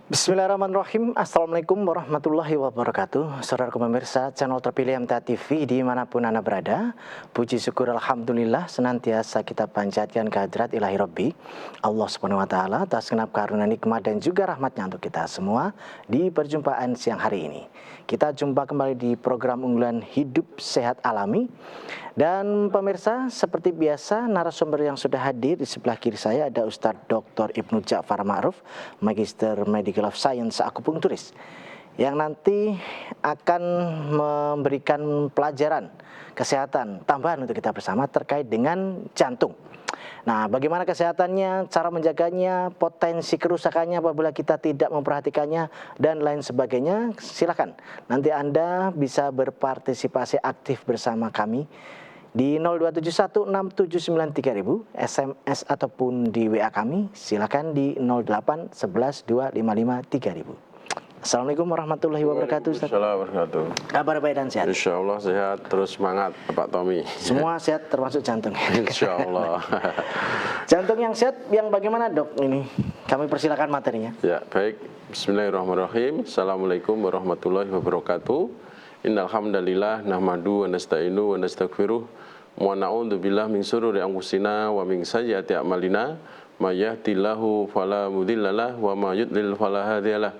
Bismillahirrahmanirrahim. Assalamualaikum warahmatullahi wabarakatuh. Saudara pemirsa channel terpilih MTA TV dimanapun Anda berada, puji syukur Alhamdulillah senantiasa kita panjatkan kehadirat ilahi Rabbi Allah subhanahu wa ta'ala atas genap karunia nikmat dan juga rahmatnya untuk kita semua di perjumpaan siang hari ini. Kita jumpa kembali di program unggulan Hidup Sehat Alami. Dan pemirsa, seperti biasa narasumber yang sudah hadir di sebelah kiri saya ada Ustadz Dr. Ibnu Ja'far Ma'ruf, Magister Medical of Science Akupunkturis, yang nanti akan memberikan pelajaran kesehatan tambahan untuk kita bersama terkait dengan jantung. Nah, bagaimana kesehatannya, cara menjaganya, potensi kerusakannya apabila kita tidak memperhatikannya, dan lain sebagainya. Silakan, nanti Anda bisa berpartisipasi aktif bersama kami di 02716793000 SMS ataupun di WA kami. Silakan di 08112553000. Assalamualaikum warahmatullahi wabarakatuh, Ustaz. Waalaikumsalam warahmatullahi. Kabar baik dan sehat? Insya Allah sehat, terus semangat Pak Tommy. Semua sehat termasuk jantung. Insya Allah. Jantung yang sehat yang bagaimana, Dok? Ini kami persilakan materinya. Ya, baik. Bismillahirrahmanirrahim. Assalamualaikum warahmatullahi wabarakatuh. Innal hamdalillah nahmadu wa nasta'inu wa nastaghfiruh wa na'udzu billahi min syururi anfusina wa min sayyiati a'malina may yahdihillahu fala mudhillalah wa may yudlil fala hadiyalah.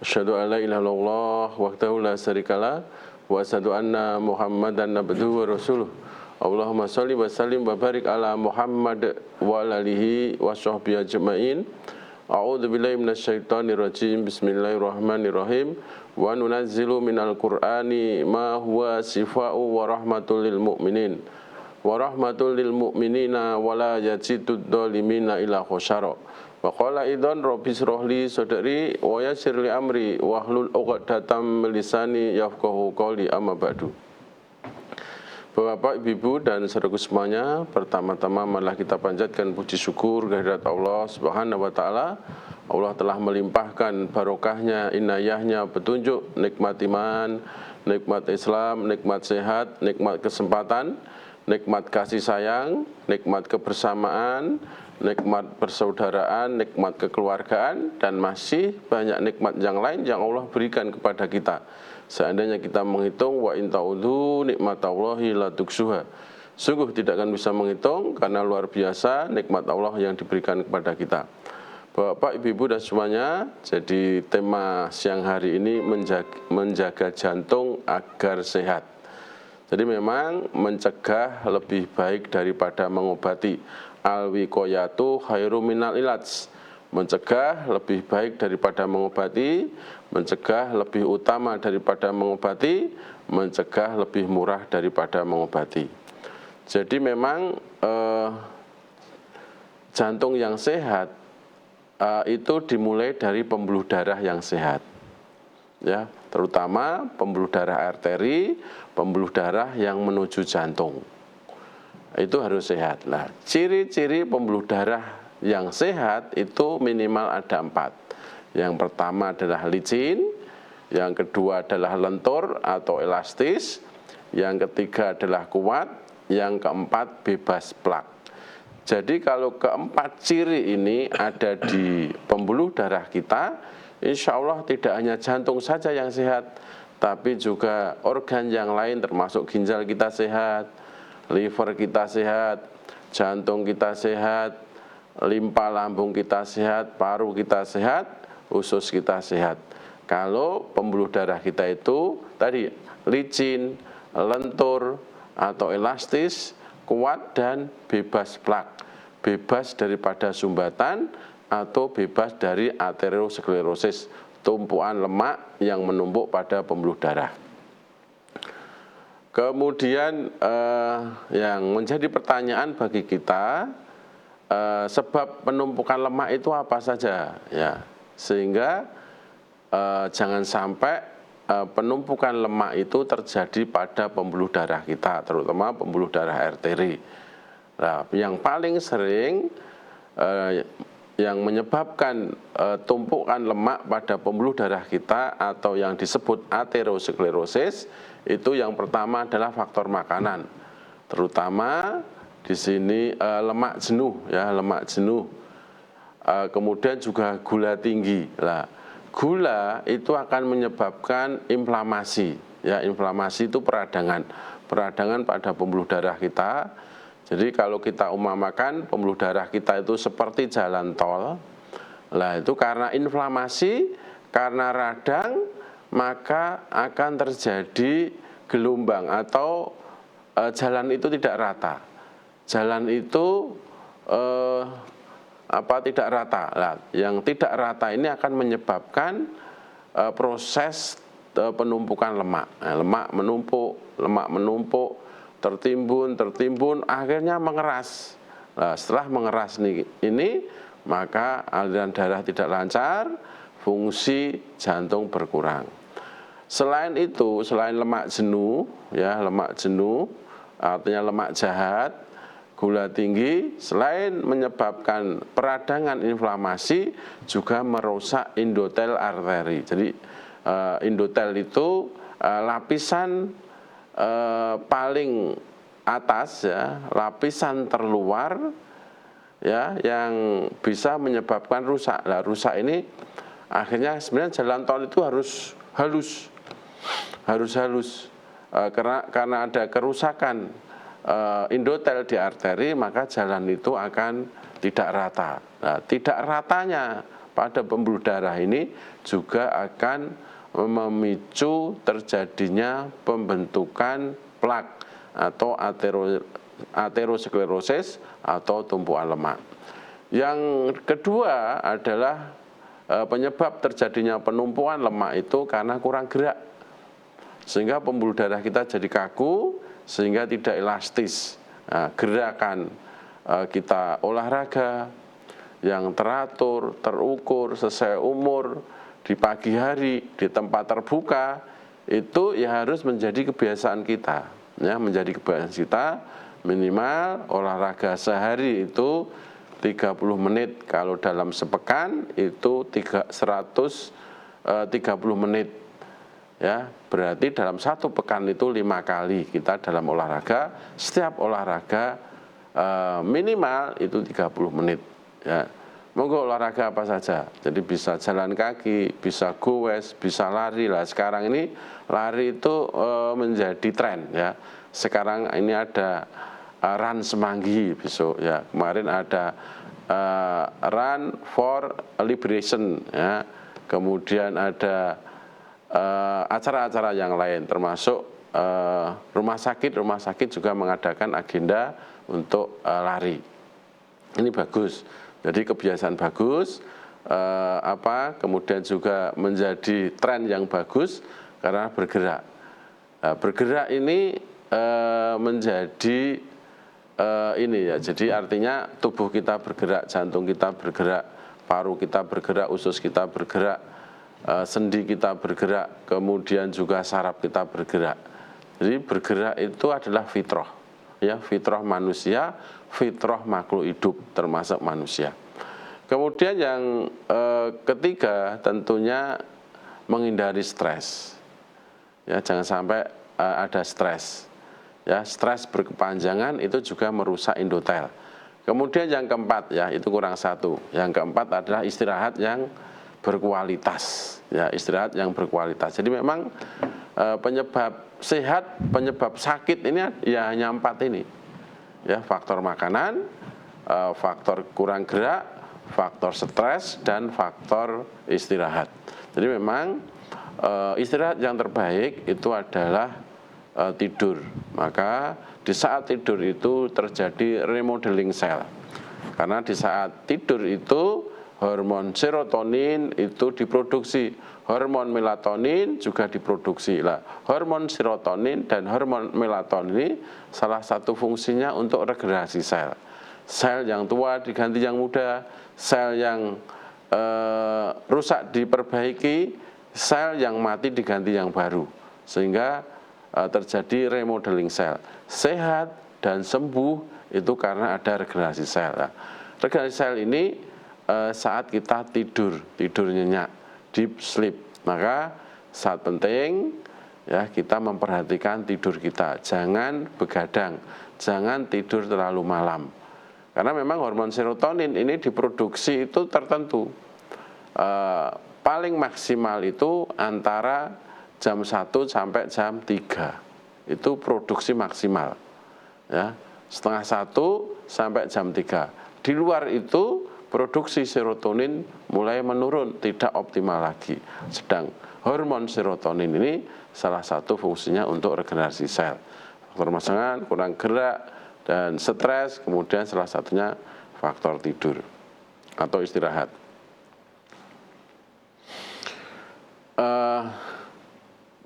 Asyhadu an la ilaha illallah wahdahu la syarikalah wa asyhadu anna Muhammadan abduhu wa rasuluh. Allahumma shalli wa sallim wa barik ala Muhammad wa alihi wa sahbihi ajmain. A'udzu billahi minasyaitonir rajim. Bismillahirrahmanirrahim. Wa nunazzilu minal Qur'ani ma huwa shifaa'u wa rahmatul lil mu'minin. Wa rahmatul lil mu'minina wa la yazidud dhalimina illa khosara. Wa qala idzan rabbi shrahli sadri wa yassir li amri wahlul 'uqdatam min lisani yafqahu qawli amma ba'du. Bapak, Ibu, dan saudaraku semuanya, pertama-tama marilah kita panjatkan puji syukur kehadirat Allah Subhanahu wa taala. Allah telah melimpahkan barokahnya, inayahnya, petunjuk, nikmat iman, nikmat Islam, nikmat sehat, nikmat kesempatan, nikmat kasih sayang, nikmat kebersamaan, nikmat persaudaraan, nikmat kekeluargaan, dan masih banyak nikmat yang lain yang Allah berikan kepada kita. Seandainya kita menghitung, wa in ta'udzu nikmatallahi la tuksuha. Sungguh tidak akan bisa menghitung karena luar biasa nikmat Allah yang diberikan kepada kita. Bapak, Ibu, dan semuanya, jadi tema siang hari ini menjaga jantung agar sehat. Jadi memang mencegah lebih baik daripada mengobati. Al-wiqayatu khairu minal ilaj. Mencegah lebih baik daripada mengobati, mencegah lebih utama daripada mengobati, mencegah lebih murah daripada mengobati. Jadi memang jantung yang sehat itu dimulai dari pembuluh darah yang sehat, ya, terutama pembuluh darah arteri, pembuluh darah yang menuju jantung. Itu harus sehat. Nah, ciri-ciri pembuluh darah yang sehat itu minimal ada 4. Yang pertama adalah licin, yang kedua adalah lentur atau elastis, yang ketiga adalah kuat, yang keempat bebas plak. Jadi kalau keempat ciri ini ada di pembuluh darah kita, insya Allah tidak hanya jantung saja yang sehat, tapi juga organ yang lain termasuk ginjal kita sehat, liver kita sehat, jantung kita sehat, limpa lambung kita sehat, paru kita sehat, usus kita sehat. Kalau pembuluh darah kita itu tadi licin, lentur atau elastis, kuat dan bebas plak, bebas daripada sumbatan atau bebas dari aterosklerosis, tumpuan lemak yang menumpuk pada pembuluh darah. Kemudian yang menjadi pertanyaan bagi kita, sebab penumpukan lemak itu apa saja, ya, sehingga jangan sampai penumpukan lemak itu terjadi pada pembuluh darah kita, terutama pembuluh darah arteri. Nah, yang paling sering yang menyebabkan tumpukan lemak pada pembuluh darah kita atau yang disebut aterosklerosis itu yang pertama adalah faktor makanan, terutama di sini lemak jenuh, ya, lemak jenuh. Kemudian juga gula tinggi. Lah, gula itu akan menyebabkan inflamasi. Ya, inflamasi itu peradangan pada pembuluh darah kita. Jadi kalau kita umpamakan pembuluh darah kita itu seperti jalan tol, lah itu karena inflamasi, karena radang, maka akan terjadi gelombang atau jalan itu tidak rata. Jalan itu tidak rata. Nah, yang tidak rata ini akan menyebabkan proses penumpukan lemak. Nah, lemak menumpuk, tertimbun, akhirnya mengeras. Nah, setelah mengeras ini, maka aliran darah tidak lancar, fungsi jantung berkurang. Selain itu, selain lemak jenuh, ya lemak jenuh, artinya lemak jahat, gula tinggi, selain menyebabkan peradangan inflamasi, juga merusak endotel arteri. Jadi endotel itu lapisan paling atas, ya, lapisan terluar, ya, yang bisa menyebabkan rusak. Nah, rusak ini akhirnya sebenarnya jalan tol itu harus halus, karena ada kerusakan endotel di arteri, maka jalan itu akan tidak rata. Nah, tidak ratanya pada pembuluh darah ini juga akan memicu terjadinya pembentukan plak atau aterosklerosis atau tumpuan lemak. Yang kedua adalah penyebab terjadinya penumpuan lemak itu karena kurang gerak, sehingga pembuluh darah kita jadi kaku, sehingga tidak elastis. Nah, gerakan kita olahraga yang teratur, terukur, sesuai umur, di pagi hari, di tempat terbuka, itu ya harus menjadi kebiasaan kita. Ya, menjadi kebiasaan kita, minimal olahraga sehari itu 30 menit, kalau dalam sepekan itu 130 menit. Ya, berarti dalam satu pekan itu 5 kali kita dalam olahraga, setiap olahraga minimal itu 30 menit. Ya, monggo olahraga apa saja, jadi bisa jalan kaki, bisa goes, bisa lari. Lah sekarang ini lari itu menjadi tren, ya. Sekarang ini ada Run Semanggi besok, ya. Kemarin ada Run for Liberation, ya. Kemudian ada acara-acara yang lain, termasuk rumah sakit juga mengadakan agenda untuk lari. Ini bagus, jadi kebiasaan bagus, kemudian juga menjadi tren yang bagus karena bergerak. Bergerak ini menjadi ini, ya, jadi artinya tubuh kita bergerak, jantung kita bergerak, paru kita bergerak, usus kita bergerak, sendi kita bergerak, kemudian juga saraf kita bergerak. Jadi bergerak itu adalah fitrah, ya, fitrah manusia, fitrah makhluk hidup termasuk manusia. Kemudian yang ketiga tentunya menghindari stres. Ya, jangan sampai ada stres. Ya, stres berkepanjangan itu juga merusak endotel. Kemudian yang keempat, ya, itu kurang satu. Yang keempat adalah istirahat yang berkualitas, ya, istirahat yang berkualitas. Jadi memang penyebab sehat, penyebab sakit ini ya hanya 4 ini, ya, faktor makanan, faktor kurang gerak, faktor stres, dan faktor istirahat. Jadi memang istirahat yang terbaik itu adalah tidur. Maka di saat tidur itu terjadi remodeling sel, karena di saat tidur itu hormon serotonin itu diproduksi, hormon melatonin juga diproduksi. Lah, hormon serotonin dan hormon melatonin ini salah satu fungsinya untuk regenerasi sel. Sel yang tua diganti yang muda, sel yang rusak diperbaiki, sel yang mati diganti yang baru, sehingga terjadi remodeling sel. Sehat dan sembuh itu karena ada regenerasi sel. Nah, regenerasi sel ini saat kita tidur nyenyak, deep sleep, maka saat penting, ya, kita memperhatikan tidur kita, jangan begadang, jangan tidur terlalu malam, karena memang hormon serotonin ini diproduksi itu tertentu. paling maksimal itu antara jam 1 sampai jam 3. Itu produksi maksimal. Ya, setengah 1 sampai jam 3. Di luar itu produksi serotonin mulai menurun, tidak optimal lagi. Sedang hormon serotonin ini salah satu fungsinya untuk regenerasi sel. Faktor pasangan, kurang gerak, dan stres, kemudian salah satunya faktor tidur atau istirahat.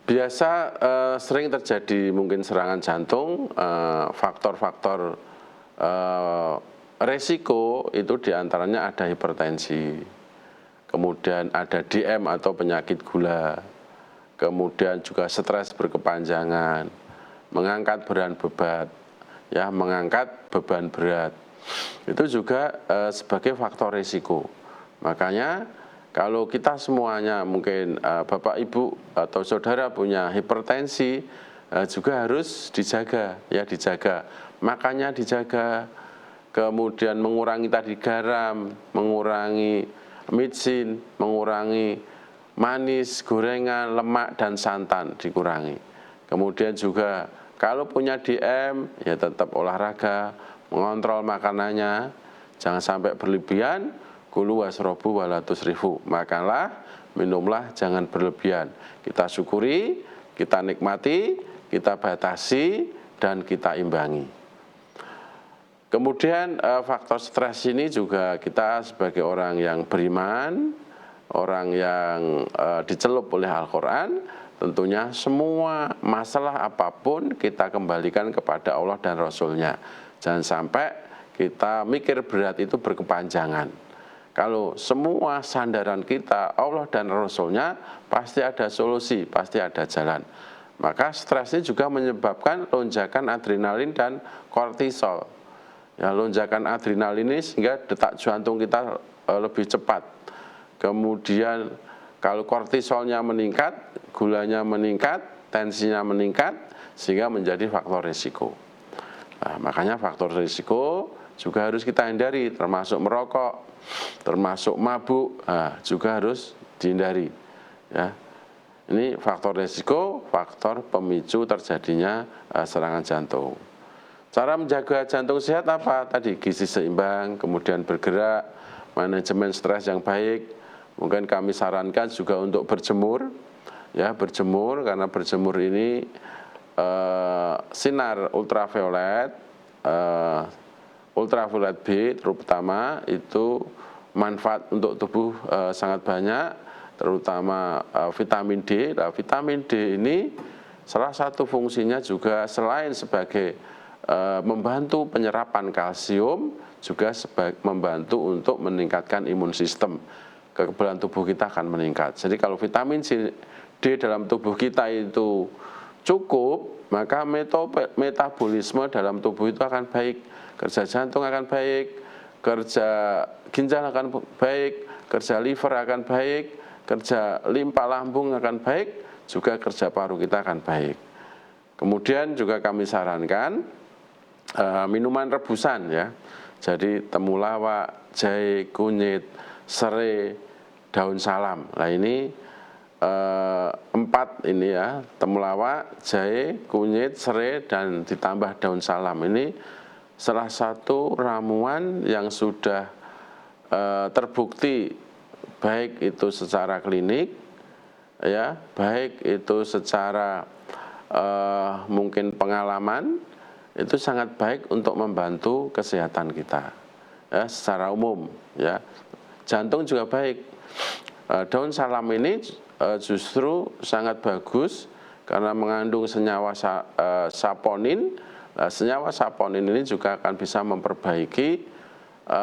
Biasa sering terjadi mungkin serangan jantung, faktor-faktor resiko itu diantaranya ada hipertensi, kemudian ada DM atau penyakit gula, kemudian juga stres berkepanjangan, mengangkat beban, ya, mengangkat beban berat, itu juga sebagai faktor resiko. Makanya kalau kita semuanya mungkin Bapak Ibu atau saudara punya hipertensi juga harus dijaga, ya, dijaga. Makannya dijaga, kemudian mengurangi tadi garam, mengurangi micin, mengurangi manis, gorengan, lemak dan santan dikurangi. Kemudian juga kalau punya DM ya tetap olahraga, mengontrol makanannya, jangan sampai berlebihan. Kulu wasrobu wala tusrifu, makanlah, minumlah, jangan berlebihan. Kita syukuri, kita nikmati, kita batasi, dan kita imbangi. Kemudian faktor stres ini juga kita sebagai orang yang beriman, orang yang dicelup oleh Al-Quran, tentunya semua masalah apapun kita kembalikan kepada Allah dan Rasul-Nya. Jangan sampai kita mikir berat itu berkepanjangan. Kalau semua sandaran kita Allah dan Rasul-Nya, pasti ada solusi, pasti ada jalan. Maka stres ini juga menyebabkan lonjakan adrenalin dan kortisol. Ya, lonjakan adrenalin ini sehingga detak jantung kita lebih cepat. Kemudian kalau kortisolnya meningkat, gulanya meningkat, tensinya meningkat, sehingga menjadi faktor risiko. Nah, makanya faktor risiko juga harus kita hindari, termasuk merokok, termasuk mabuk, juga harus dihindari. Ya, ini faktor risiko, faktor pemicu terjadinya serangan jantung. Cara menjaga jantung sehat apa? Tadi gizi seimbang, kemudian bergerak, manajemen stres yang baik. Mungkin kami sarankan juga untuk berjemur, ya, berjemur, karena berjemur ini sinar ultraviolet, ultraviolet B terutama itu manfaat untuk tubuh sangat banyak, terutama vitamin D. Nah, vitamin D ini salah satu fungsinya juga selain sebagai membantu penyerapan kalsium, juga membantu untuk meningkatkan imun sistem. Kekebalan tubuh kita akan meningkat. Jadi kalau vitamin D dalam tubuh kita itu cukup, maka metabolisme dalam tubuh itu akan baik, kerja jantung akan baik, kerja ginjal akan baik, kerja liver akan baik, kerja limpa lambung akan baik, juga kerja paru kita akan baik. Kemudian juga kami sarankan minuman rebusan, ya. Jadi temulawak, jahe, kunyit, serai, daun salam. Nah ini 4 ini, ya, temulawak, jahe, kunyit, serai, dan ditambah daun salam. Ini salah satu ramuan yang sudah terbukti, baik itu secara klinik, ya, baik itu secara mungkin pengalaman, itu sangat baik untuk membantu kesehatan kita, ya, secara umum, ya. Jantung juga baik. Daun salam ini justru sangat bagus karena mengandung senyawa saponin. Nah, senyawa saponin ini juga akan bisa memperbaiki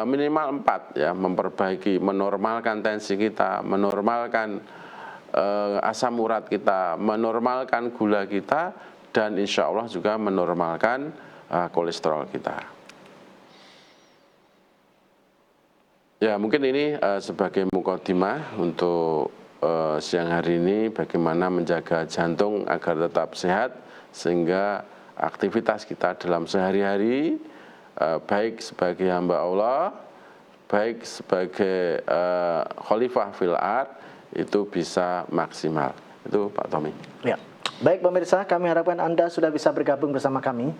minimal 4, ya, memperbaiki, menormalkan tensi kita, menormalkan asam urat kita, menormalkan gula kita, dan insya Allah juga menormalkan kolesterol kita. Ya, mungkin ini sebagai mukadimah untuk siang hari ini, bagaimana menjaga jantung agar tetap sehat, sehingga aktivitas kita dalam sehari-hari, baik sebagai hamba Allah, baik sebagai khalifah fil ard, itu bisa maksimal. Itu Pak Tommy. Ya. Baik pemirsa, kami harapkan Anda sudah bisa bergabung bersama kami.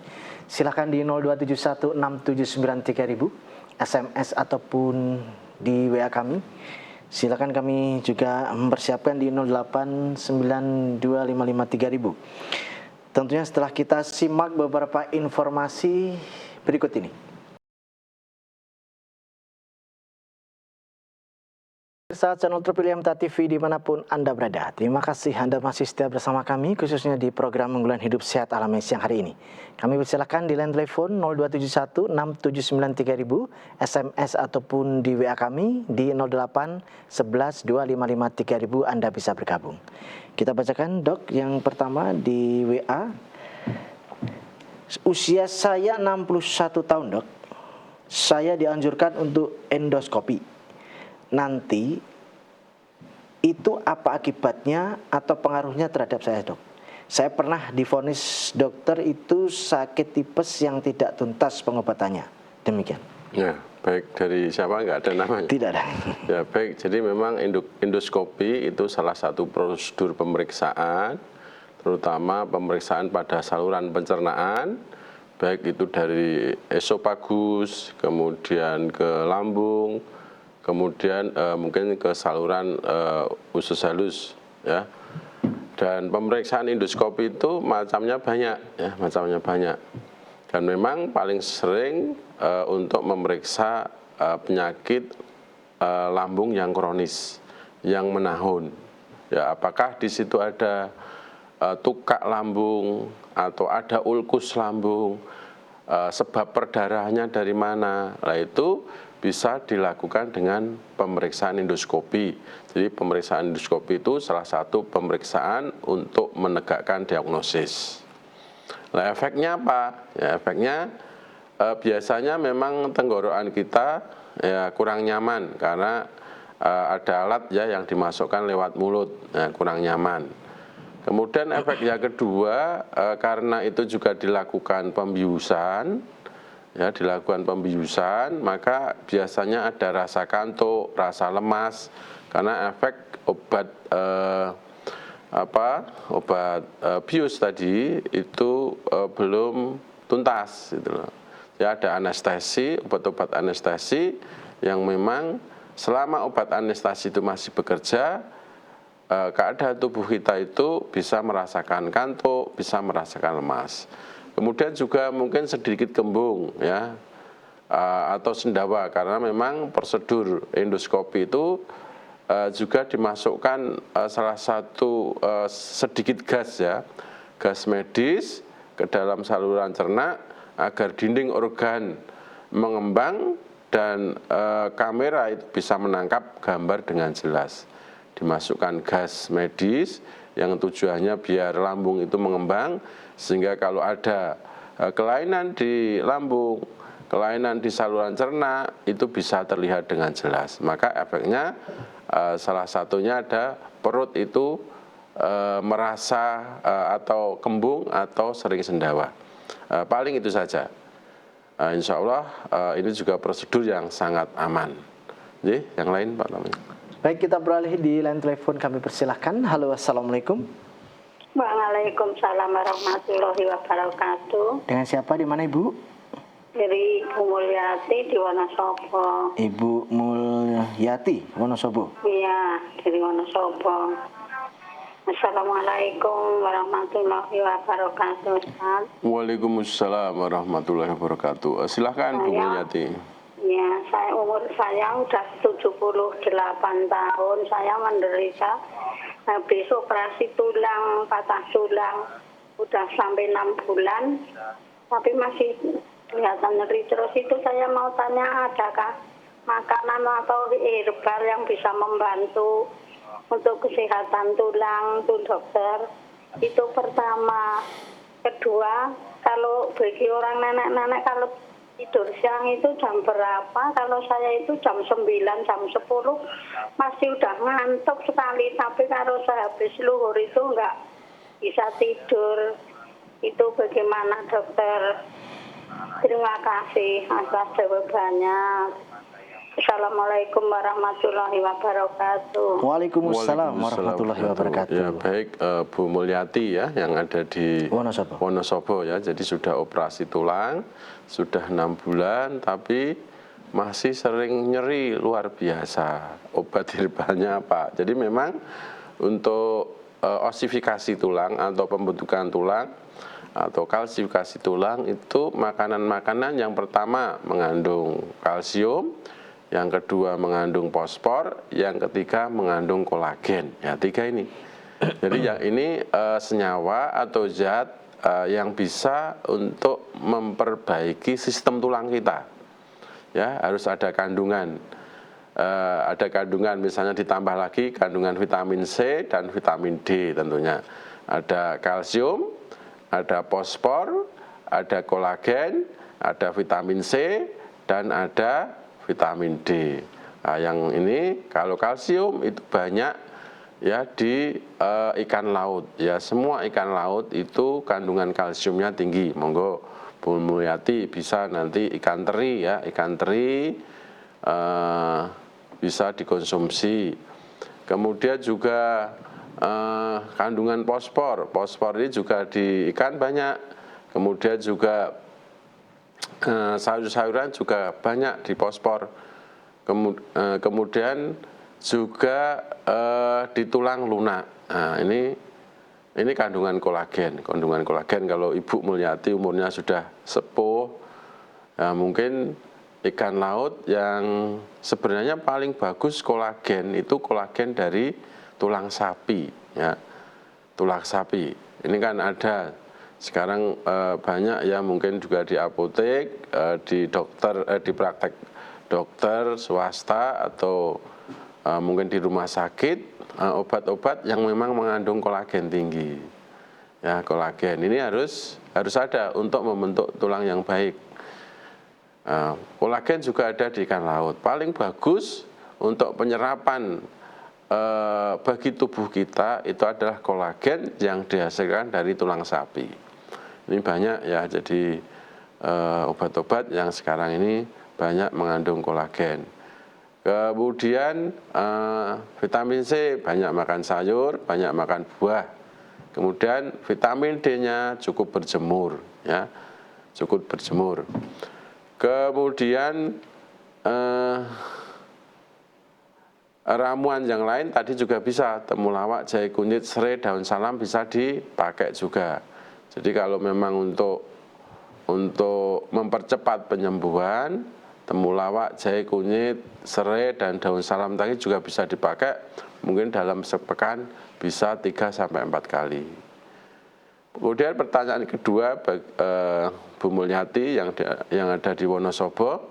Silakan di 02716793000 SMS ataupun di WA kami. Silakan kami juga mempersiapkan di 08992553000. Tentunya setelah kita simak beberapa informasi berikut ini. Saat channel terpilih MTA TV dimanapun Anda berada, terima kasih Anda masih setia bersama kami, khususnya di program Unggulan Hidup Sehat Alami siang hari ini. Kami persilakan di line telepon 02716793000, SMS ataupun di WA kami di 08112553.000 Anda bisa bergabung. Kita bacakan dok yang pertama di WA. Usia saya 61 tahun dok, saya dianjurkan untuk endoskopi. Nanti itu apa akibatnya atau pengaruhnya terhadap saya dok? Saya pernah divonis dokter itu sakit tipes yang tidak tuntas pengobatannya. Demikian. Ya, baik, dari siapa, nggak ada namanya? Tidak ada. Ya baik, jadi memang endoskopi itu salah satu prosedur pemeriksaan, terutama pemeriksaan pada saluran pencernaan, baik itu dari esofagus, kemudian ke lambung, kemudian mungkin ke saluran usus halus, ya. Dan pemeriksaan endoskopi itu macamnya banyak, ya, macamnya banyak. Dan memang paling sering untuk memeriksa penyakit lambung yang kronis, yang menahun. Ya, apakah di situ ada tukak lambung atau ada ulkus lambung, sebab perdarahannya dari mana? Nah itu bisa dilakukan dengan pemeriksaan endoskopi. Jadi pemeriksaan endoskopi itu salah satu pemeriksaan untuk menegakkan diagnosis. Nah efeknya apa? Ya, efeknya biasanya memang tenggorokan kita ya kurang nyaman karena ada alat ya yang dimasukkan lewat mulut, ya, kurang nyaman. Kemudian efek yang kedua karena itu juga dilakukan pembiusan. Ya, dilakukan pembiusan, maka biasanya ada rasa kantuk, rasa lemas, karena efek obat bius tadi itu belum tuntas, gitu loh. Ya, ada anestesi, obat-obat anestesi yang memang selama obat anestesi itu masih bekerja, keadaan tubuh kita itu bisa merasakan kantuk, bisa merasakan lemas. Kemudian juga mungkin sedikit kembung, ya, atau sendawa, karena memang prosedur endoskopi itu juga dimasukkan salah satu sedikit gas, ya, gas medis ke dalam saluran cerna agar dinding organ mengembang dan kamera itu bisa menangkap gambar dengan jelas. Dimasukkan gas medis yang tujuannya biar lambung itu mengembang, sehingga kalau ada kelainan di lambung, kelainan di saluran cerna, itu bisa terlihat dengan jelas. Maka efeknya salah satunya ada perut itu merasa atau kembung atau sering sendawa. Paling itu saja. Insya Allah ini juga prosedur yang sangat aman. Jadi, yang lain Pak Tommy. Baik, kita beralih di line telepon, kami persilahkan. Halo, assalamualaikum. Waalaikumsalam warahmatullahi wabarakatuh. Dengan siapa, di mana Ibu? Dari Ibu Mulyati di Wonosobo. Ibu Mulyati, Wonosobo. Iya, dari Wonosobo. Assalamualaikum warahmatullahi wabarakatuh. Ustaz. Waalaikumsalam warahmatullahi wabarakatuh. Silahkan Bu Mulyati. Ya, umur saya udah 78 tahun. Saya menderita habis operasi tulang, patah tulang, udah sampai 6 bulan, tapi masih kelihatan nyeri terus. Itu saya mau tanya, adakah makanan atau herbal yang bisa membantu untuk kesehatan tulang, tuh dokter? Itu pertama. Kedua, kalau bagi orang nenek-nenek, kalau tidur siang itu jam berapa? Kalau saya itu jam 9, jam 10 masih udah ngantuk sekali. Tapi kalau saya habis luhur itu nggak bisa tidur. Itu bagaimana dokter? Terima kasih atas jawabannya. Assalamualaikum warahmatullahi wabarakatuh. Waalaikumsalam warahmatullahi wabarakatuh. Ya baik, Bu Mulyati ya yang ada di Wonosobo ya. Jadi sudah operasi tulang, sudah 6 bulan, tapi masih sering nyeri luar biasa. Obat herbalnya apa? Jadi memang untuk osifikasi tulang atau pembentukan tulang atau kalsifikasi tulang itu makanan-makanan yang pertama mengandung kalsium, yang kedua mengandung fosfor, yang ketiga mengandung kolagen. Ya, 3 ini. Jadi yang ini senyawa atau zat yang bisa untuk memperbaiki sistem tulang kita. Ya, harus ada kandungan. Ada kandungan misalnya ditambah lagi kandungan vitamin C dan vitamin D tentunya. Ada kalsium, ada fosfor, ada kolagen, ada vitamin C, dan ada vitamin D. Nah, yang ini kalau kalsium itu banyak ya di ikan laut. Ya, semua ikan laut itu kandungan kalsiumnya tinggi. Monggo Bu Mulyati bisa nanti ikan teri ya, ikan teri bisa dikonsumsi. Kemudian juga kandungan fosfor ini juga di ikan banyak. Kemudian juga sayur-sayuran juga banyak di fosfor. Kemudian juga di tulang lunak. Nah, ini kandungan kolagen. Kandungan kolagen kalau Ibu Mulyati umurnya sudah sepuh, ya mungkin ikan laut yang sebenarnya paling bagus kolagen itu kolagen dari tulang sapi, ya, tulang sapi. Ini kan ada sekarang banyak ya mungkin juga di apotek, di dokter, di praktek dokter swasta atau mungkin di rumah sakit obat-obat yang memang mengandung kolagen tinggi. Ya, kolagen ini harus ada untuk membentuk tulang yang baik. Kolagen juga ada di ikan laut. Paling bagus untuk penyerapan bagi tubuh kita itu adalah kolagen yang dihasilkan dari tulang sapi. Ini banyak ya, jadi obat-obat yang sekarang ini banyak mengandung kolagen. Kemudian vitamin C, banyak makan sayur, banyak makan buah. Kemudian vitamin D-nya cukup berjemur, ya, cukup berjemur. Kemudian ramuan yang lain tadi juga bisa, temulawak, jahe kunyit, serai, daun salam bisa dipakai juga. Jadi kalau memang untuk mempercepat penyembuhan, temulawak, jahe kunyit, serai, dan daun salam tadi juga bisa dipakai. Mungkin dalam sepekan bisa 3-4 kali. Kemudian pertanyaan kedua Bu Mulyati yang ada di Wonosobo,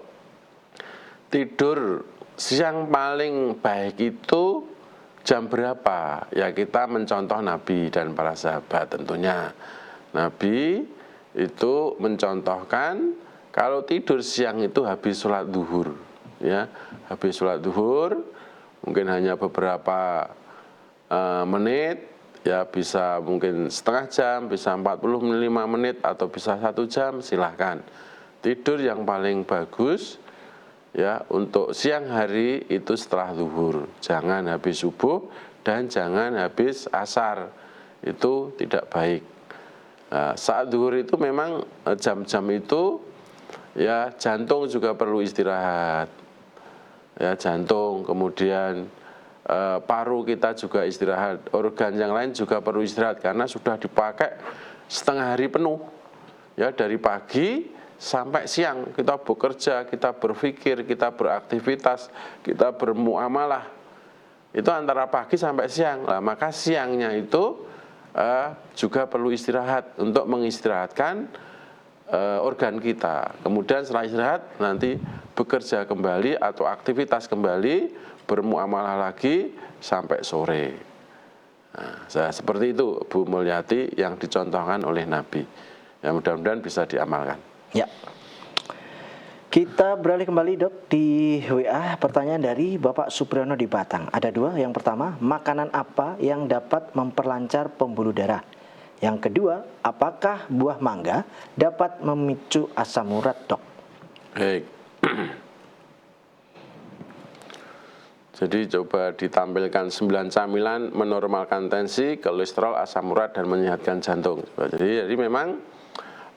tidur siang paling baik itu jam berapa? Ya kita mencontoh Nabi dan para sahabat tentunya. Nabi itu mencontohkan kalau tidur siang itu habis sholat duhur, ya, habis sholat duhur mungkin hanya beberapa menit, ya bisa mungkin setengah jam, bisa 45 menit atau bisa 1 jam, silahkan. Tidur yang paling bagus ya untuk siang hari itu setelah zuhur, jangan habis subuh dan jangan habis asar, itu tidak baik. Nah, saat zuhur itu memang jam-jam itu ya jantung juga perlu istirahat, ya jantung, kemudian paru kita juga istirahat, organ yang lain juga perlu istirahat karena sudah dipakai setengah hari penuh, ya dari pagi sampai siang kita bekerja, kita berpikir, kita beraktivitas, kita bermuamalah. Itu antara pagi sampai siang. Nah, maka siangnya itu juga perlu istirahat untuk mengistirahatkan organ kita. Kemudian setelah istirahat nanti bekerja kembali atau aktivitas kembali, bermuamalah lagi sampai sore. Nah, seperti itu Bu Mulyati yang dicontohkan oleh Nabi. Ya, mudah-mudahan bisa diamalkan. Ya. Kita beralih kembali Dok di WA, pertanyaan dari Bapak Supriyono di Batang. Ada 2, yang pertama, makanan apa yang dapat memperlancar pembuluh darah? Yang kedua, apakah buah mangga dapat memicu asam urat, Dok? Baik. Jadi coba ditampilkan 9 camilan menormalkan tensi, kolesterol, asam urat, dan menyehatkan jantung. Jadi memang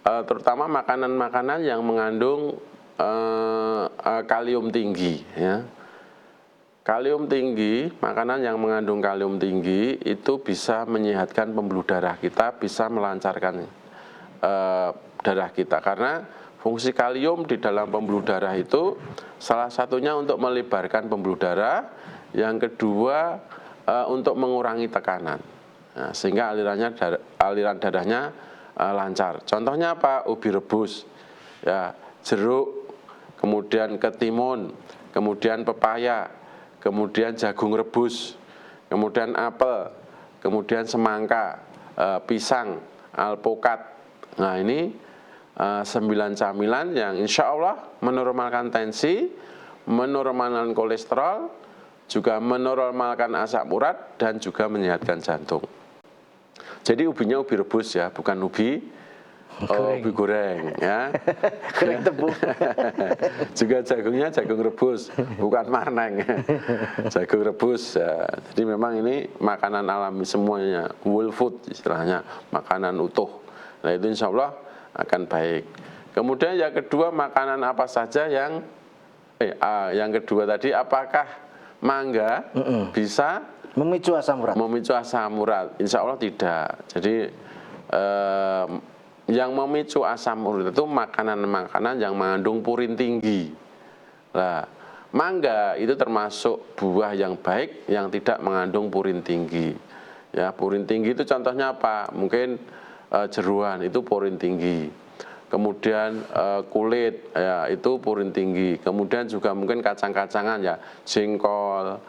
terutama makanan-makanan yang mengandung kalium tinggi, ya. Kalium tinggi, makanan yang mengandung kalium tinggi itu bisa menyehatkan pembuluh darah kita, bisa melancarkan darah kita, karena fungsi kalium di dalam pembuluh darah itu salah satunya untuk melebarkan pembuluh darah, yang kedua untuk mengurangi tekanan, nah, sehingga aliran darahnya lancar. Contohnya apa? Ubi rebus, ya, jeruk, kemudian ketimun, kemudian pepaya, kemudian jagung rebus, kemudian apel, kemudian semangka, pisang, alpukat. Nah, ini 9 camilan yang insya Allah menormalkan tensi, menormalkan kolesterol, juga menormalkan asam urat, dan juga menyehatkan jantung. Jadi ubinya ubi rebus, ya, bukan ubi goreng, ya. Goreng tepung. Juga jagungnya jagung rebus, bukan marneng. Jagung rebus, ya. Jadi memang ini makanan alami semuanya, whole food istilahnya, makanan utuh. Nah, itu insya Allah akan baik. Kemudian yang kedua, makanan apa saja yang kedua tadi, apakah mangga bisa Memicu asam urat? memicu asam urat? Insya Allah tidak. Jadi yang memicu asam urat itu makanan-makanan yang mengandung purin tinggi. Nah, mangga itu termasuk buah yang baik yang tidak mengandung purin tinggi. Ya, purin tinggi itu contohnya apa? Mungkin jeruan itu purin tinggi. Kemudian kulit, ya, itu purin tinggi. Kemudian juga mungkin kacang-kacangan, ya, jengkol,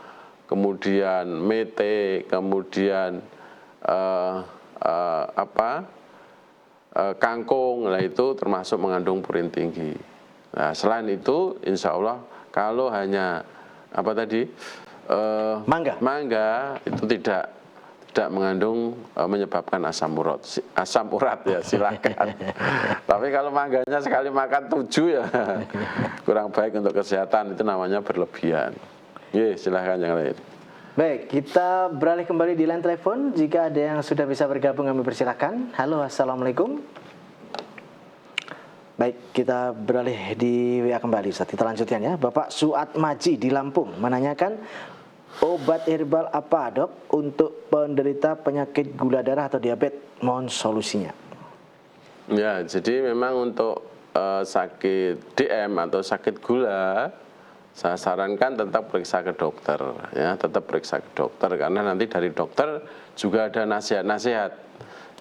kemudian mete, kemudian kangkung, nah itu termasuk mengandung purin tinggi. Nah, selain itu insya Allah kalau hanya mangga itu tidak mengandung menyebabkan asam urat, ya, silakan. Tapi kalau mangganya sekali makan 7, ya kurang baik untuk kesehatan, itu namanya berlebihan. Silakan yang lain. Baik, kita beralih kembali di line telepon. Jika ada yang sudah bisa bergabung, kami persilakan. Halo, assalamualaikum. Baik, kita beralih di WA kembali, Ustaz. Kita lanjutkan, ya. Bapak Suat Maji di Lampung menanyakan, obat herbal apa, Dok, untuk penderita penyakit gula darah atau diabetes? Mohon solusinya. Ya, jadi memang untuk sakit DM atau sakit gula, saya sarankan tetap periksa ke dokter, ya, tetap periksa ke dokter, karena nanti dari dokter juga ada nasihat-nasihat,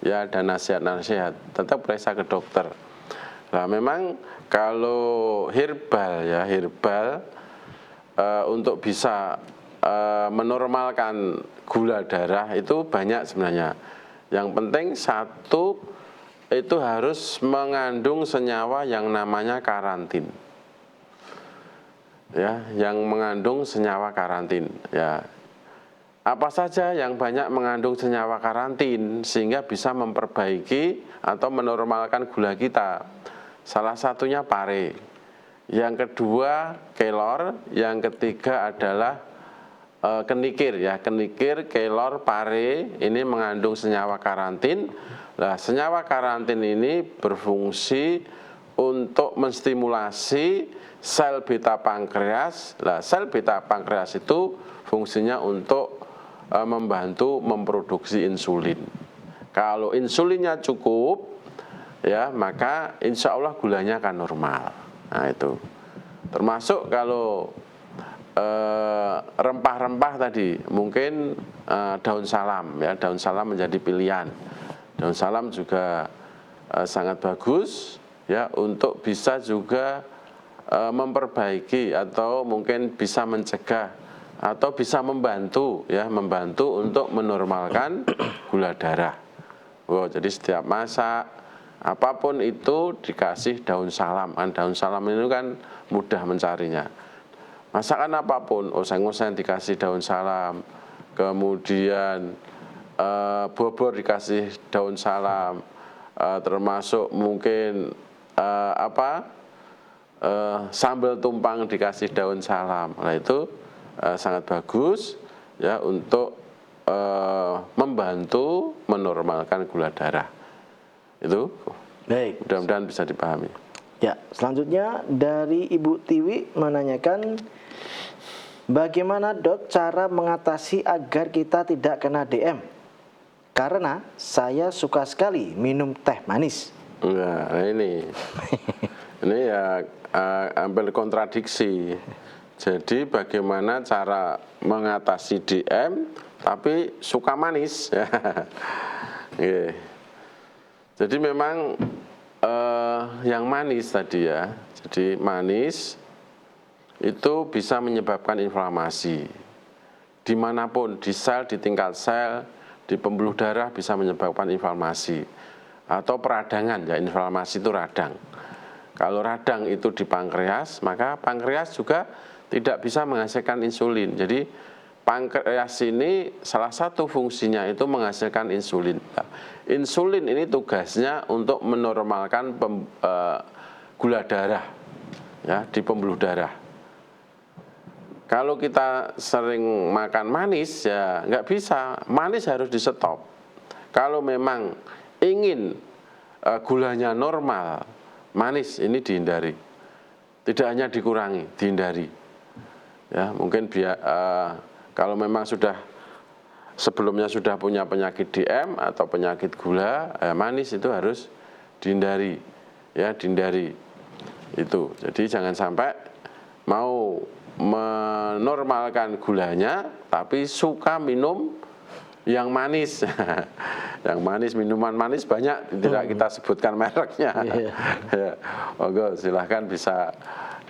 ya, ada nasihat-nasihat, tetap periksa ke dokter. Nah, memang kalau herbal, ya, untuk bisa menormalkan gula darah itu banyak sebenarnya. Yang penting satu, itu harus mengandung senyawa yang namanya karantin. Ya, yang mengandung senyawa karantin, ya. Apa saja yang banyak mengandung senyawa karantin sehingga bisa memperbaiki atau menormalkan gula kita? Salah satunya pare, yang kedua kelor, yang ketiga adalah kenikir, ya, kenikir, kelor, pare ini mengandung senyawa karantin. Nah, senyawa karantin ini berfungsi untuk menstimulasi sel beta pankreas. Nah, sel beta pankreas itu fungsinya untuk membantu memproduksi insulin. Kalau insulinnya cukup, ya, maka insya Allah gulanya akan normal. Nah, itu termasuk kalau rempah-rempah tadi, mungkin daun salam, ya, daun salam menjadi pilihan. Daun salam juga sangat bagus, ya, untuk bisa juga memperbaiki atau mungkin bisa mencegah atau bisa membantu, ya, membantu untuk menormalkan gula darah. Jadi setiap masak apapun itu dikasih daun salam. Daun salam itu kan mudah mencarinya. Masakan apapun, oseng-oseng dikasih daun salam, kemudian bobor dikasih daun salam, termasuk mungkin sambal tumpang dikasih daun salam. Nah, itu sangat bagus ya untuk membantu menormalkan gula darah. Itu Baik. mudah-mudahan bisa dipahami. Ya, selanjutnya dari Ibu Tiwi menanyakan, bagaimana dok cara mengatasi agar kita tidak kena DM? Karena saya suka sekali minum teh manis. Nah, ini ya hampir kontradiksi. Jadi bagaimana cara mengatasi DM tapi suka manis? Oke. Jadi memang yang manis tadi ya, jadi manis itu bisa menyebabkan inflamasi. Dimanapun, di sel, di tingkat sel, di pembuluh darah bisa menyebabkan inflamasi. Atau peradangan, ya inflamasi itu radang. Kalau radang itu di pankreas, maka pankreas juga tidak bisa menghasilkan insulin. Jadi pankreas ini salah satu fungsinya itu menghasilkan insulin. Nah, insulin ini tugasnya untuk menormalkan gula darah ya di pembuluh darah. Kalau kita sering makan manis ya nggak bisa, manis harus di stop. Kalau memang ingin gulanya normal, manis ini dihindari. Tidak hanya dikurangi, dihindari. Ya mungkin kalau memang sebelumnya sudah punya penyakit DM atau penyakit gula, manis itu harus dihindari, ya dihindari itu. Jadi jangan sampai mau menormalkan gulanya, tapi suka minum yang manis. Yang manis, minuman manis banyak, tidak kita sebutkan mereknya. Ya, monggo silahkan bisa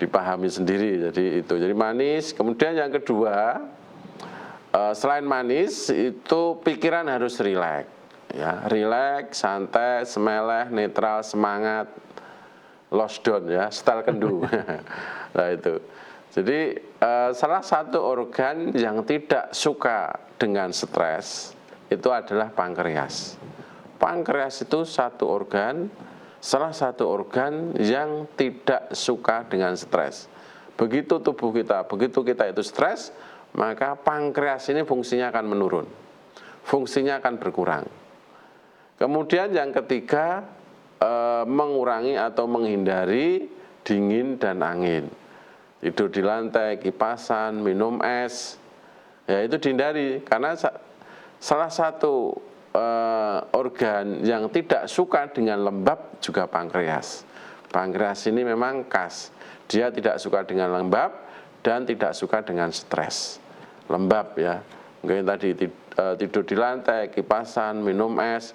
dipahami sendiri. Jadi itu, jadi manis. Kemudian yang kedua, selain manis itu pikiran harus rileks, ya rileks, santai, semeleh, netral, semangat, lost down ya, style kendu. Nah itu. Jadi salah satu organ yang tidak suka dengan stres itu adalah pankreas. Pankreas itu salah satu organ yang tidak suka dengan stres. Begitu tubuh kita, begitu kita itu stres, maka pankreas ini fungsinya akan menurun, fungsinya akan berkurang. Kemudian yang ketiga, mengurangi atau menghindari dingin dan angin. Tidur di lantai, kipasan, minum es, ya itu dihindari. Karena salah satu organ yang tidak suka dengan lembab juga pankreas. Pankreas ini memang khas, dia tidak suka dengan lembab dan tidak suka dengan stres. Lembab ya, mungkin tadi tidur di lantai, kipasan, minum es,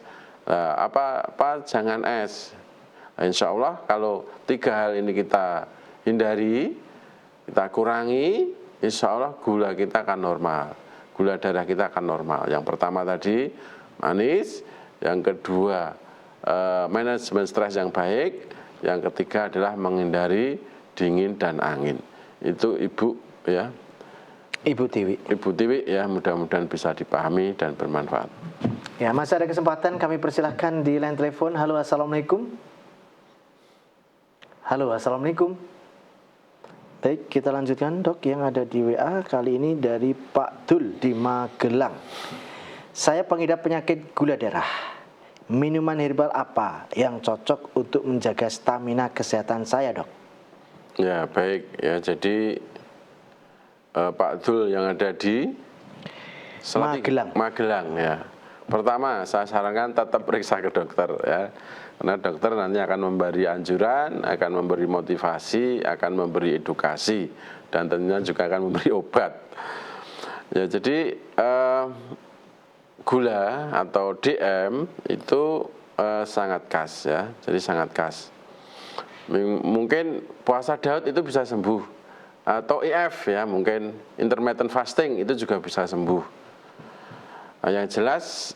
apa jangan es. Nah, insya Allah kalau 3 hal ini kita hindari, kita kurangi, insya Allah gula kita akan normal, gula darah kita akan normal. Yang pertama tadi manis, yang kedua manajemen stres yang baik, yang ketiga adalah menghindari dingin dan angin. Itu Ibu ya, Ibu Tiwi ya, mudah-mudahan bisa dipahami dan bermanfaat. Ya, masih ada kesempatan, kami persilahkan di line telepon. Halo, assalamualaikum. Halo, assalamualaikum. Baik, kita lanjutkan dok yang ada di WA, kali ini dari Pak Dul di Magelang. Saya pengidap penyakit gula darah. Minuman herbal apa yang cocok untuk menjaga stamina kesehatan saya dok? Ya baik ya, jadi Pak Dul yang ada di Magelang ya. Pertama saya sarankan tetap periksa ke dokter ya. Karena dokter nanti akan memberi anjuran, akan memberi motivasi, akan memberi edukasi, dan tentunya juga akan memberi obat. Ya, jadi gula atau DM itu sangat khas ya, jadi sangat khas. Mungkin puasa Daud itu bisa sembuh, atau IF ya, mungkin intermittent fasting itu juga bisa sembuh. Nah, yang jelas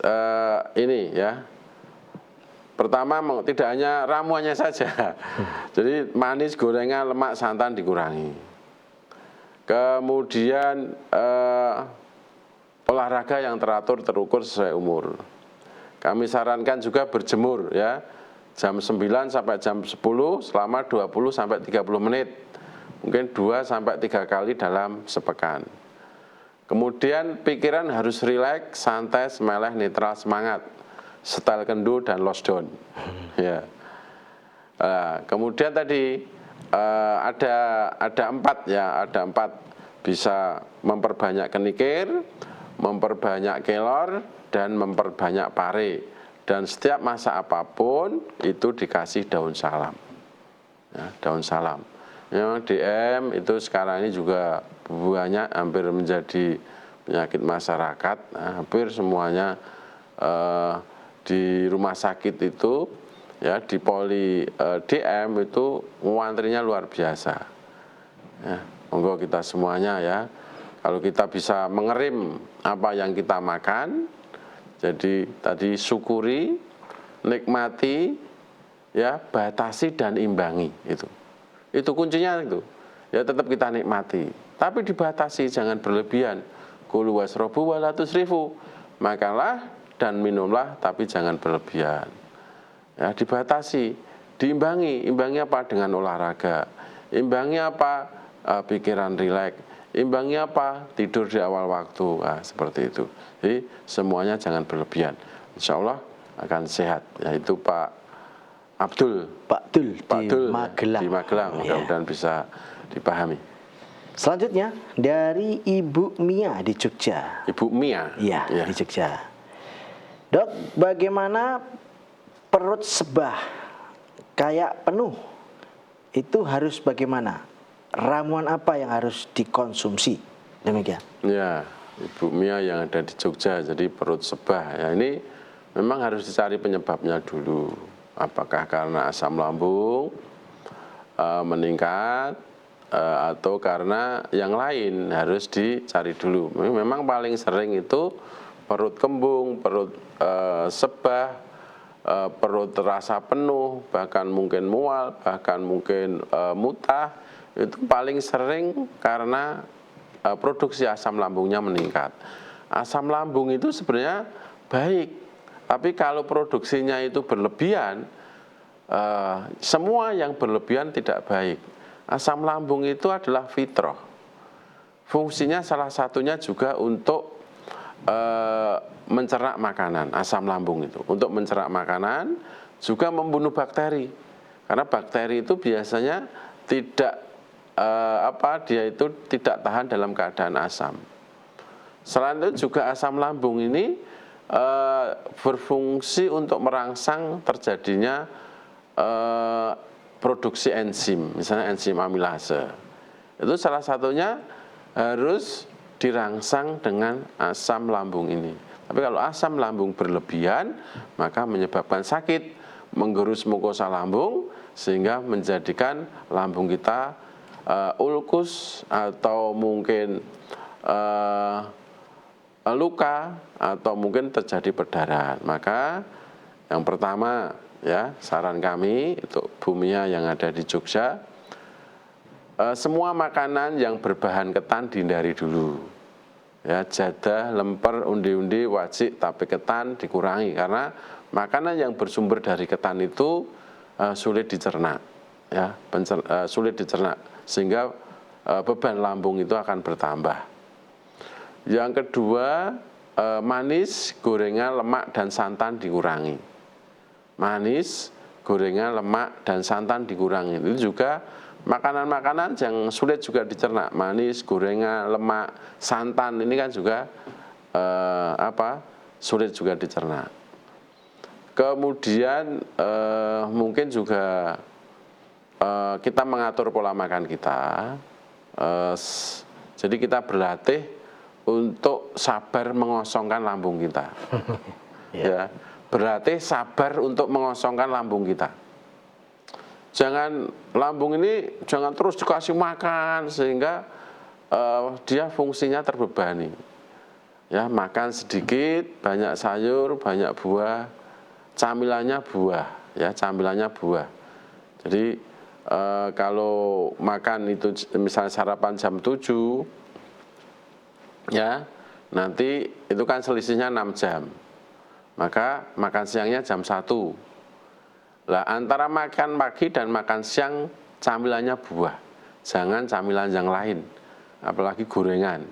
ini ya. Pertama, tidak hanya ramuannya saja. Jadi manis, gorengan, lemak, santan dikurangi. Kemudian olahraga yang teratur, terukur sesuai umur. Kami sarankan juga berjemur ya. Jam 9 sampai jam 10 selama 20 sampai 30 menit. Mungkin 2 sampai 3 kali dalam sepekan. Kemudian pikiran harus rileks, santai, semeleh, netral, semangat, style kendu dan losdown. Ya. Kemudian tadi ada 4 ya, ada 4 bisa memperbanyak kenikir, memperbanyak kelor, dan memperbanyak pare. Dan setiap masa apapun itu dikasih daun salam. Ya, daun salam. Memang DM itu sekarang ini juga banyak, hampir menjadi penyakit masyarakat. Hampir semuanya di rumah sakit itu, ya, di poli DM itu antrinya luar biasa. Ya, monggo kita semuanya ya, kalau kita bisa mengerim apa yang kita makan, jadi tadi syukuri, nikmati, ya, batasi dan imbangi itu kuncinya itu. Ya tetap kita nikmati, tapi dibatasi, jangan berlebihan. Kulu wasrobu wala tusrifu, makanlah dan minumlah tapi jangan berlebihan. Ya, dibatasi, diimbangi. Imbangi apa? Dengan olahraga. Imbangi apa? Pikiran rileks. Imbangi apa? Tidur di awal waktu. Nah, seperti itu. Jadi semuanya jangan berlebihan. Insya Allah akan sehat. Yaitu Pak Abdul. Pak Dul Pak di Dul Magelang. di Magelang. Mudah-mudahan bisa dipahami. Selanjutnya dari Ibu Mia di Jogja. Ibu Mia. Iya, Ya. di Jogja. Dok, bagaimana perut sebah kayak penuh? Itu harus bagaimana? Ramuan apa yang harus dikonsumsi? Demikian. Ya, Ibu Mia yang ada di Jogja, jadi perut sebah. Ya, ini memang harus dicari penyebabnya dulu. Apakah karena asam lambung meningkat atau karena yang lain, harus dicari dulu. Memang paling sering itu perut kembung, perut sebah, perut terasa penuh, bahkan mungkin mual, bahkan mungkin muntah. Itu paling sering karena produksi asam lambungnya meningkat. Asam lambung itu sebenarnya baik, tapi kalau produksinya itu berlebihan, semua yang berlebihan tidak baik. Asam lambung itu adalah fitrah. Fungsinya salah satunya juga untuk mencerna makanan. Asam lambung itu untuk mencerna makanan, juga membunuh bakteri. Karena bakteri itu biasanya tidak dia itu tidak tahan dalam keadaan asam. Selain itu juga asam lambung ini berfungsi untuk merangsang terjadinya produksi enzim, misalnya enzim amilase. Itu salah satunya harus dirangsang dengan asam lambung ini. Tapi kalau asam lambung berlebihan, maka menyebabkan sakit, menggerus mukosa lambung, sehingga menjadikan lambung kita ulkus atau mungkin luka atau mungkin terjadi perdarahan. Maka yang pertama, ya, saran kami untuk Bu Mia yang ada di Jogja, semua makanan yang berbahan ketan dihindari dulu. Ya, jadah, lemper, undi-undi, wajik, tape ketan dikurangi, karena makanan yang bersumber dari ketan itu sulit dicerna, ya, sulit dicerna, sehingga beban lambung itu akan bertambah. Yang kedua, manis, gorengan, lemak, dan santan dikurangi. Manis, gorengan, lemak, dan santan dikurangi. Itu juga makanan-makanan yang sulit juga dicerna. Manis, gorengan, lemak, santan ini kan juga sulit juga dicerna. Kemudian mungkin juga kita mengatur pola makan kita. Jadi kita berlatih untuk sabar mengosongkan lambung kita. Ya, berlatih sabar untuk mengosongkan lambung kita. Jangan lambung ini jangan terus dikasih makan sehingga dia fungsinya terbebani. Ya, makan sedikit, banyak sayur, banyak buah, camilannya buah, ya, camilannya buah. Jadi kalau makan itu misalnya sarapan jam 7, ya, nanti itu kan selisihnya 6 jam. Maka makan siangnya jam 1. Lah, antara makan pagi dan makan siang camilannya buah. Jangan camilan yang lain, apalagi gorengan.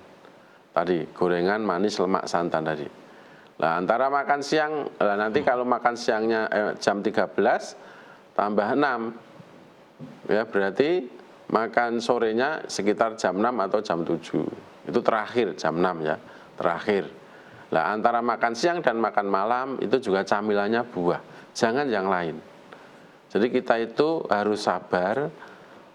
tadi gorengan, manis, lemak, santan tadi. Nah, antara makan siang, nanti kalau makan siangnya jam 13 tambah 6, ya berarti makan sorenya sekitar jam 6 atau jam 7. Itu terakhir jam 6 ya, terakhir. Nah, antara makan siang dan makan malam itu juga camilannya buah, jangan yang lain. Jadi kita itu harus sabar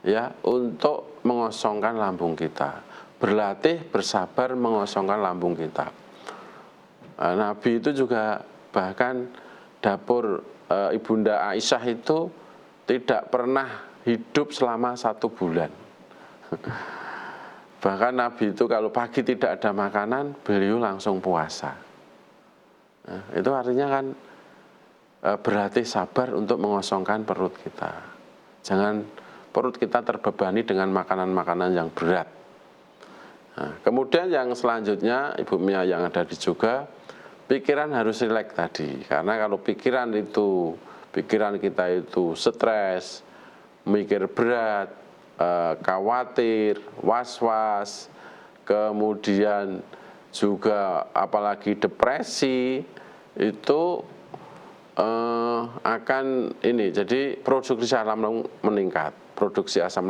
ya untuk mengosongkan lambung kita. Berlatih bersabar mengosongkan lambung kita. Nabi itu juga bahkan dapur Ibunda Aisyah itu tidak pernah hidup selama 1 bulan. Bahkan Nabi itu kalau pagi tidak ada makanan, beliau langsung puasa. Nah, itu artinya kan berlatih sabar untuk mengosongkan perut kita. Jangan perut kita terbebani dengan makanan-makanan yang berat. Nah, kemudian yang selanjutnya Ibu Mia yang ada di juga, pikiran harus rileks tadi. Karena kalau pikiran kita itu stres, mikir berat, khawatir, was-was, kemudian juga apalagi depresi, itu akan ini, jadi produksi asam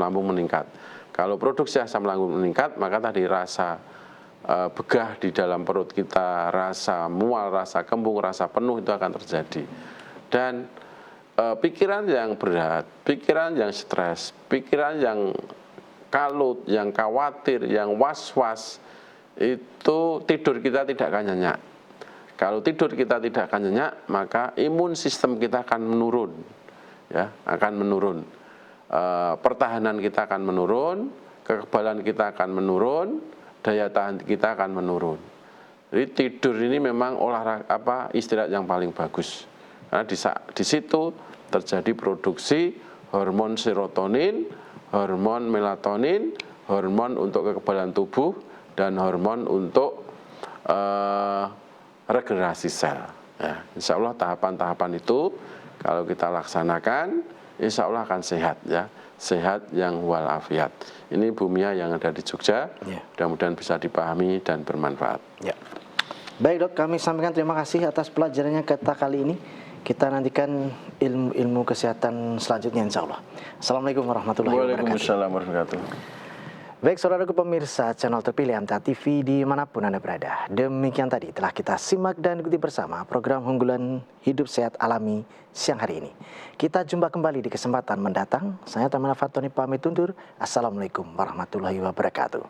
lambung meningkat. Kalau produksi asam lambung meningkat, maka tadi rasa begah di dalam perut kita, rasa mual, rasa kembung, rasa penuh itu akan terjadi. Dan pikiran yang berat, pikiran yang stres, pikiran yang kalut, yang khawatir, yang was-was, itu tidur kita tidak akan nyenyak. Kalau tidur kita tidak akan nyenyak, maka imun sistem kita akan menurun, ya, akan menurun. Pertahanan kita akan menurun, kekebalan kita akan menurun, daya tahan kita akan menurun. Jadi tidur ini memang istirahat yang paling bagus. Karena di situ terjadi produksi hormon serotonin, hormon melatonin, hormon untuk kekebalan tubuh, dan hormon untuk regenerasi sel. Ya, insya Allah tahapan-tahapan itu kalau kita laksanakan, insya Allah akan sehat ya, sehat yang walafiat. Ini Bu Mia yang ada di Jogja, ya. Mudah-mudahan bisa dipahami dan bermanfaat. Ya. Baik Dok, kami sampaikan terima kasih atas pelajarannya kita kali ini. Kita nantikan ilmu kesehatan selanjutnya insya Allah. Assalamualaikum warahmatullahi wabarakatuh. Waalaikumsalam warahmatullahi wabarakatuh. Baik saudaraku pemirsa channel terpilih MTA TV dimanapun Anda berada. Demikian tadi telah kita simak dan ikuti bersama program unggulan Hidup Sehat Alami siang hari ini. Kita jumpa kembali di kesempatan mendatang. Saya Tamala Fatoni pamit undur. Assalamualaikum warahmatullahi wabarakatuh.